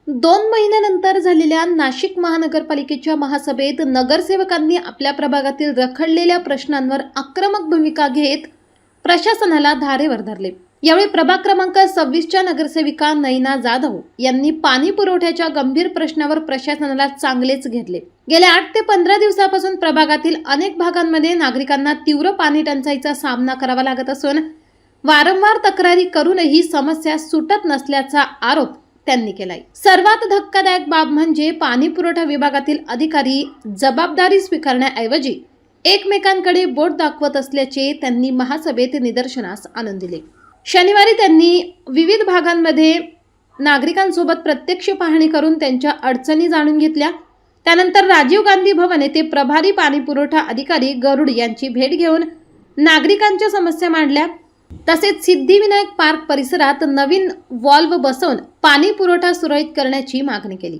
2 महिन्यानंतर झालेल्या नाशिक महानगरपालिकेच्या महासभेत नगरसेवकांनी आपल्या प्रभागातील रखडलेल्या प्रश्नांवर आक्रमक भूमिका घेत प्रशासनाला धारेवर धरले। यावेळी प्रभाग क्रमांक 26च्या नगरसेविका नैना जाधव यांनी पाणी पुरवठ्याच्या गंभीर प्रश्नावर प्रशासनाला चांगलेच घेतले। गेल्या 8 ते 15 दिवसापासून प्रभागातील अनेक भागांमध्ये नागरिकांना तीव्र पाणी टंचाईचा सामना करावा लागत असून वारंवार तक्रारी करूनही समस्या सुटत नसल्याचा आरोप त्यांनी केलाय। सर्वात धक्कादायक बाब म्हणजे पाणी पुरवठा विभागातील अधिकारी जबाबदारी स्वीकारण्याऐवजी एकमेकांकडे बोट दाखवत असल्याचे त्यांनी महासभेत निदर्शनास आणून दिले। शनिवारी त्यांनी विविध भागांमध्ये नागरिकांसोबत प्रत्यक्ष पाहणी करून त्यांच्या अडचणी जाणून घेतल्या। त्यानंतर राजीव गांधी भवन येथे प्रभारी पाणी पुरवठा अधिकारी गरुड यांची भेट घेऊन नागरिकांच्या समस्या मांडल्या। तसेच सिद्धिविनायक पार्क परिसरात नवीन वॉल्व बसवून पाणी पुरवठा सुरळीत करण्याची मागणी केली।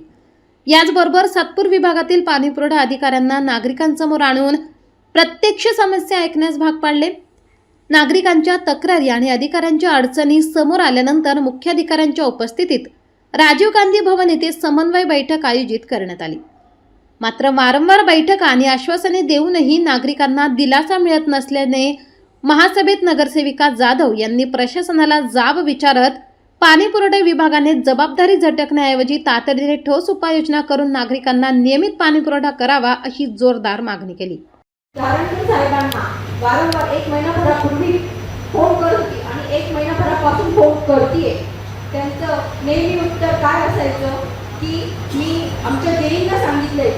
याचबरोबर सातपूर विभागातील पाणी पुरवठा अधिकाऱ्यांना नागरिकांसमोर आणून प्रत्यक्ष समस्या ऐकण्यास भाग पाडले। नागरिकांच्या तक्रारी आणि अधिकाऱ्यांच्या अडचणी समोर आल्यानंतर मुख्याधिकाऱ्यांच्या उपस्थितीत राजीव गांधी भवन येथे समन्वय बैठक आयोजित करण्यात आली। मात्र वारंवार बैठका आणि आश्वासने देऊनही नागरिकांना दिलासा मिळत नसल्याने महासभेत नगरसेविका जाधव यांनी प्रशासनाला जाब विचारत पाणी पुरवठा विभागाने जबाबदारी झटकण्याऐवजी तातडीने ठोस उपाययोजना करून नागरिकांना नियमित पाणी पुरवठा करावा अशी जोरदार मागणी केली। साहेबांना वारंवार 1 महिनाभरापूर्वी फोन करते आणि 1 महिनाभरापासून फोन करते। त्यांचं नेहमी उत्तर काय असायचं की मी आमच्या जेईंना सांगितले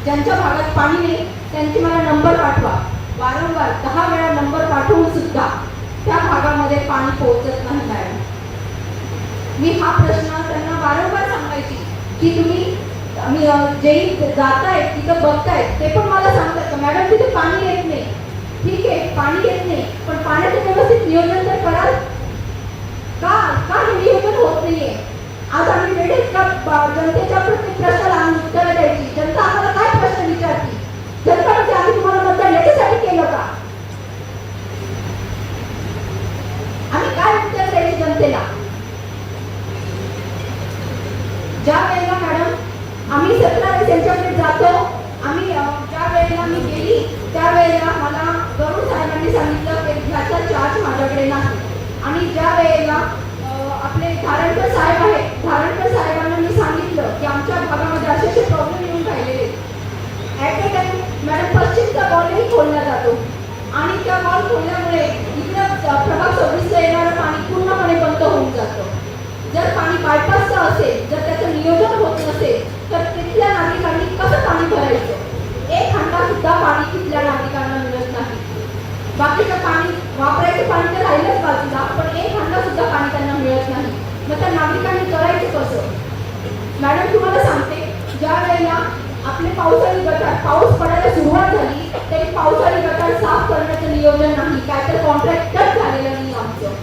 ज्यांच्या भागात पाणी नाही त्यांची मला नंबर पाठवा। वारंवार 10 वेळा नंबर पाठवून सुद्धा त्या भागामध्ये पाणी पोहोचत नाही मॅडम। मी हा प्रश्न त्यांना वारंवार सांगायची की तुम्ही जेही जाताय तिथं बघताय ते पण मला सांगतात मॅडम तिथे पाणी येत नाही। ठीक आहे पाणी येत नाही पण पाण्याचं व्यवस्थित नियोजन तर कराल का हे नियोजन होत नाहीये। आज आम्ही वेळेत का जनतेच्या प्रत्येक प्रश्नाला उत्तर द्यायची। जनता आम्हाला काय प्रश्न विचारते जनता म्हणजे आम्ही तुम्हाला मतदान याच्यासाठी केलं का? आम्ही काय उत्तर द्यायचे जनतेला? ज्या वेळेला मॅडम आम्ही 17 वेळेस यांच्याकडे जातो आम्ही ज्या वेळेला मी गेली त्यावेळेला मला गरुड साहेबांनी सांगितलं की ह्याचा चार्ज माझ्याकडे नाही। आणि ज्या वेळेला आपले धारणकर साहेब आहेत धारणकर साहेबांना मी सांगितलं की आमच्या भागामध्ये असे प्रॉब्लेम येऊन राहिलेले ॲट अ टाइम मॅडम पश्चिमचा बॉलही खोलला जातो आणि त्या बॉल खोलल्यामुळे इकडं प्रभाग 26ला येणारं पाणी पूर्णपणे बंद होऊन जातं। जर पाणी बायपासचं असेल जर त्याचं नियोजन होत नसेल तर तिथल्या नागरिकांनी कसं पाणी भरायचं? 1 हंडा सुद्धा पाणी तिथल्या नागरिकांना मिळत नाही। बाकीचं पाणी वापरायचं पाणी तर राहिलंच बाजूला पण 1 हंडा सुद्धा पाणी त्यांना मिळत नाही। मग त्या नागरिकांनी करायचं कसं? मॅडम तुम्हाला सांगते ज्या वेळेला आपले पावसाळी गटार पाऊस पडायला सुरुवात झाली तरी पावसाळी गटार साफ करण्याचं नियोजन नाही। काय तर कॉन्ट्रॅक्टर झालेलं नाही आमचं।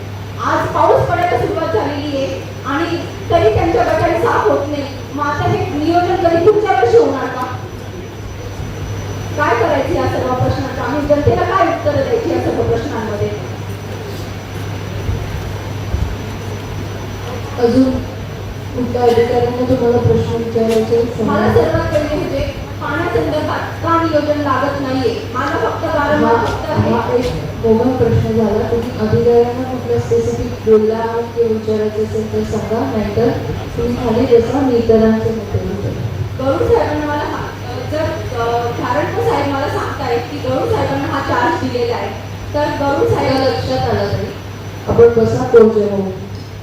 आज पाऊस पडायला सुरुवात झालेली आहे आणि तरी त्यांच्या गटारी साफ होत नाही। मग आता हे नियोजन कधी पुढच्या वर्षी होणार का? काय करायचं या सर्व प्रश्नांचं? आम्ही जनतेला काय उत्तर द्यायची या सर्व प्रश्नांमध्ये? अजून कोणत्या अधिकाऱ्यांना तुम्हाला प्रश्न विचारायचे? मला सर्वात पहिले म्हणजे पाण्यासंदर्भात का नियोजन लागत नाहीये? मला फक्त वारंवार एक मोठा प्रश्न झाला। तुम्ही अधिकाऱ्यांना कुठल्या स्पेसिफिक बोलला किंवा विचारायचं असेल तर सांगा नाहीतर तुम्ही खाली बसा मी इतरांचे मुद्दे गरुड साहेबांना मला जर धारणकर साहेब मला सांगतायत की गरुड साहेबांना हा चार्ज दिलेला आहे तर गरुड साहेब लक्षात आला तरी आपण बसा पोहोचलो।